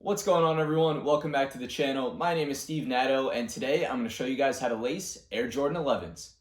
What's going on, everyone? Welcome back to the channel. My name is Steve Natto, and today I'm going to show you guys how to lace Air Jordan 11s.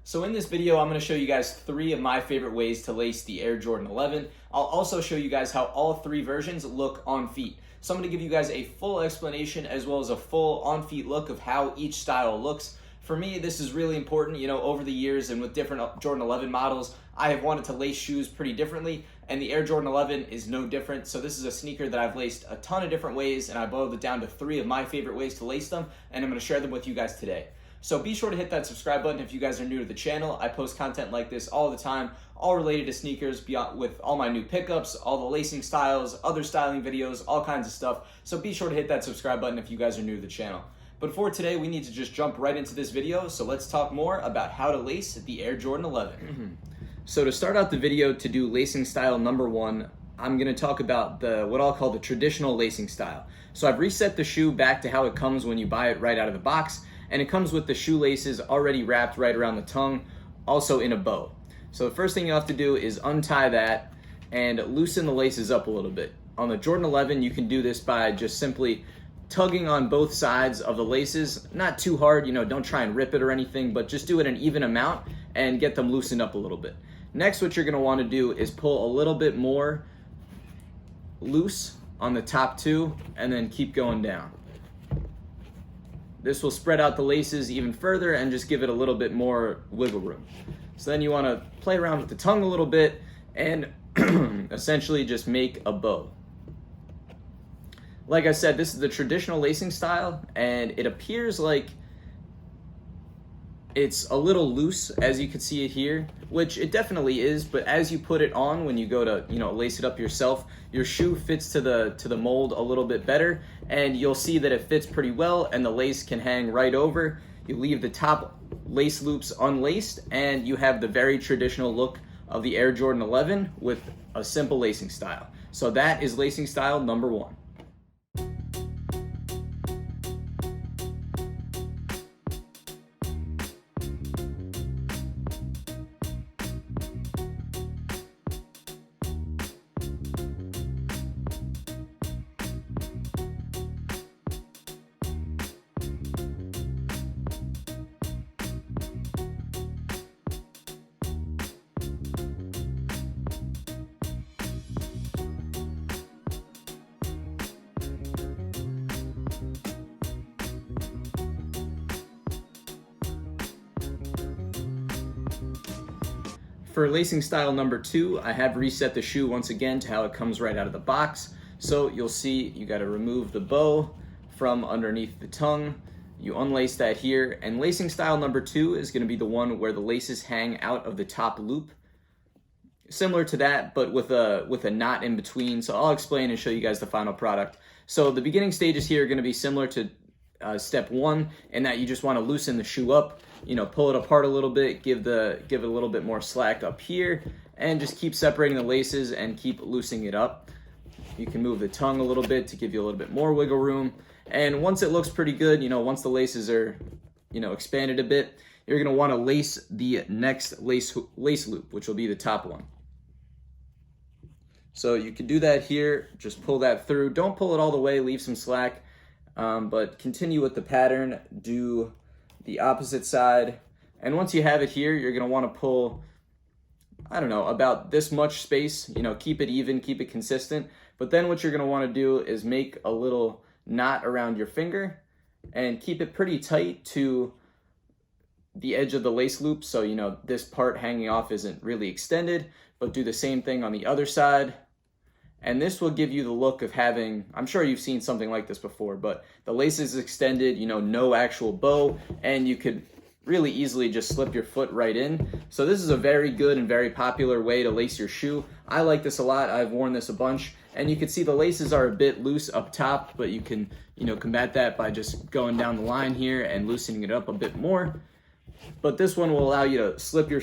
So in this video, I'm going to show you guys 3 of my favorite ways to lace the Air Jordan 11. I'll also show you guys how all 3 versions look on feet. So I'm going to give you guys a full explanation as well as a full on-feet look of how each style looks. For me, this is really important. Over the years and with different Jordan 11 models, I have wanted to lace shoes pretty differently, and the Air Jordan 11 is no different. So this is a sneaker that I've laced a ton of different ways, and I boiled it down to 3 of my favorite ways to lace them, and I'm going to share them with you guys today. So be sure to hit that subscribe button if you guys are new to the channel. I post content like this all the time, all related to sneakers, with all my new pickups, all the lacing styles, other styling videos, all kinds of stuff. So be sure to hit that subscribe button if you guys are new to the channel. But for today, we need to just jump right into this video. So let's talk more about how to lace the Air Jordan 11. So to start out the video, to do lacing style number 1, I'm going to talk about what I'll call the traditional lacing style. So I've reset the shoe back to how it comes when you buy it right out of the box. And it comes with the shoelaces already wrapped right around the tongue, also in a bow. So the first thing you have to do is untie that and loosen the laces up a little bit. On the Jordan 11, you can do this by just simply tugging on both sides of the laces. Not too hard, don't try and rip it or anything, but just do it an even amount and get them loosened up a little bit. Next, what you're gonna wanna do is pull a little bit more loose on the top 2 and then keep going down. This will spread out the laces even further and just give it a little bit more wiggle room. So then you want to play around with the tongue a little bit and essentially just make a bow. Like I said, this is the traditional lacing style, and it appears like it's a little loose, as you can see it here, which it definitely is, but as you put it on, when you go to lace it up yourself, your shoe fits to the mold a little bit better, and you'll see that it fits pretty well and the lace can hang right over. You leave the top lace loops unlaced and you have the very traditional look of the Air Jordan 11 with a simple lacing style. So that is lacing style number 1. For lacing style number 2, I have reset the shoe once again to how it comes right out of the box. So you'll see you got to remove the bow from underneath the tongue. You unlace that here, and lacing style number 2 is going to be the one where the laces hang out of the top loop. Similar to that, but with a knot in between. So I'll explain and show you guys the final product. So the beginning stages here are going to be similar to step 1, in that you just want to loosen the shoe up, pull it apart a little bit, give it a little bit more slack up here, and just keep separating the laces and keep loosening it up. You can move the tongue a little bit to give you a little bit more wiggle room. And once it looks pretty good, once the laces are, expanded a bit, you're going to want to lace the next lace loop, which will be the top one. So you can do that here, just pull that through. Don't pull it all the way, leave some slack. But continue with the pattern, do the opposite side, and once you have it here, you're going to want to pull, about this much space, keep it even, keep it consistent, but then what you're going to want to do is make a little knot around your finger and keep it pretty tight to the edge of the lace loop, so this part hanging off isn't really extended, but do the same thing on the other side. And this will give you the look of having, I'm sure you've seen something like this before, but the lace is extended, no actual bow, and you could really easily just slip your foot right in. So this is a very good and very popular way to lace your shoe. I like this a lot. I've worn this a bunch, and you can see the laces are a bit loose up top, but you can, combat that by just going down the line here and loosening it up a bit more. But this one will allow you to slip your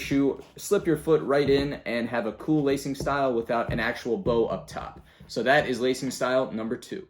foot right in and have a cool lacing style without an actual bow up top. So that is lacing style number 2.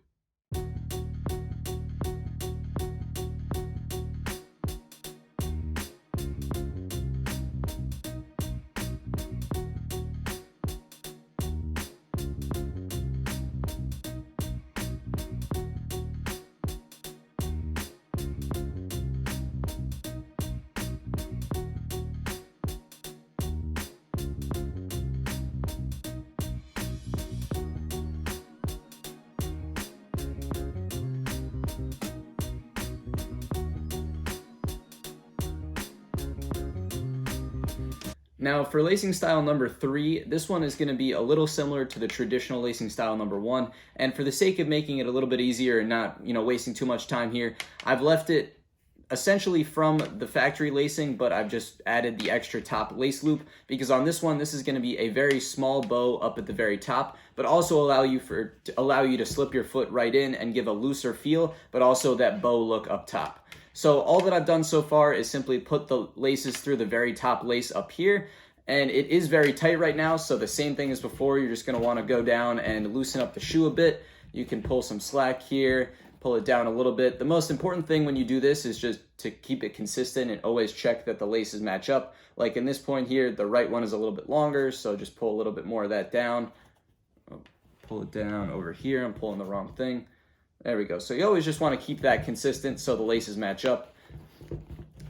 Now for lacing style number 3, this one is going to be a little similar to the traditional lacing style number 1, and for the sake of making it a little bit easier and not, wasting too much time here, I've left it essentially from the factory lacing, but I've just added the extra top lace loop because on this one, this is going to be a very small bow up at the very top, but also allow you to slip your foot right in and give a looser feel, but also that bow look up top. So all that I've done so far is simply put the laces through the very top lace up here, and it is very tight right now, so the same thing as before, you're just going to want to go down and loosen up the shoe a bit. You can pull some slack here, pull it down a little bit. The most important thing when you do this is just to keep it consistent and always check that the laces match up. Like in this point here, the right one is a little bit longer, so just pull a little bit more of that down. Pull it down over here. I'm pulling the wrong thing. There we go. So you always just want to keep that consistent so the laces match up.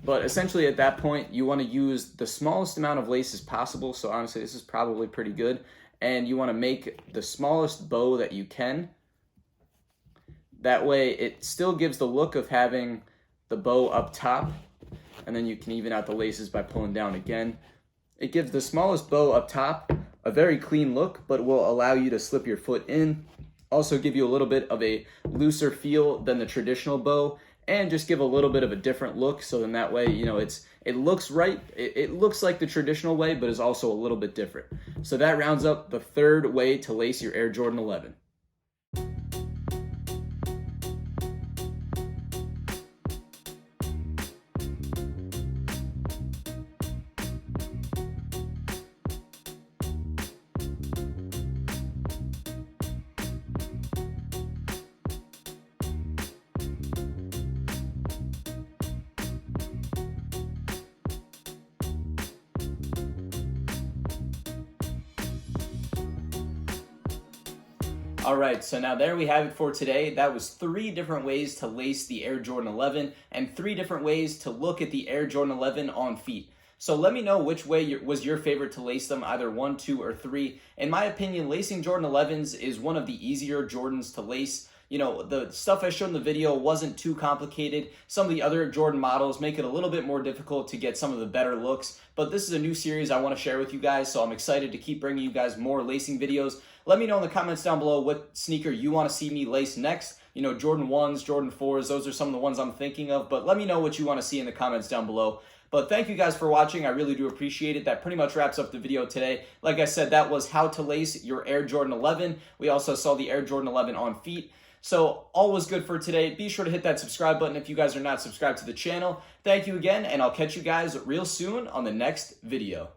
But essentially at that point, you want to use the smallest amount of laces possible. So honestly, this is probably pretty good. And you want to make the smallest bow that you can. That way it still gives the look of having the bow up top. And then you can even out the laces by pulling down again. It gives the smallest bow up top a very clean look, but will allow you to slip your foot in. Also give you a little bit of a looser feel than the traditional bow, and just give a little bit of a different look. So then that way, it looks right. It looks like the traditional way, but is also a little bit different. So that rounds up the 3rd way to lace your Air Jordan 11. All right, so now there we have it for today. That was 3 different ways to lace the Air Jordan 11 and 3 different ways to look at the Air Jordan 11 on feet. So let me know which way was your favorite to lace them, either 1, 2, or 3. In my opinion, lacing Jordan 11s is one of the easier Jordans to lace. The stuff I showed in the video wasn't too complicated. Some of the other Jordan models make it a little bit more difficult to get some of the better looks, but this is a new series I want to share with you guys, so I'm excited to keep bringing you guys more lacing videos. Let me know in the comments down below what sneaker you want to see me lace next. Jordan 1s, Jordan 4s, those are some of the ones I'm thinking of, but let me know what you want to see in the comments down below. But thank you guys for watching. I really do appreciate it. That pretty much wraps up the video today. Like I said, that was how to lace your Air Jordan 11. We also saw the Air Jordan 11 on feet. So all was good for today. Be sure to hit that subscribe button if you guys are not subscribed to the channel. Thank you again, and I'll catch you guys real soon on the next video.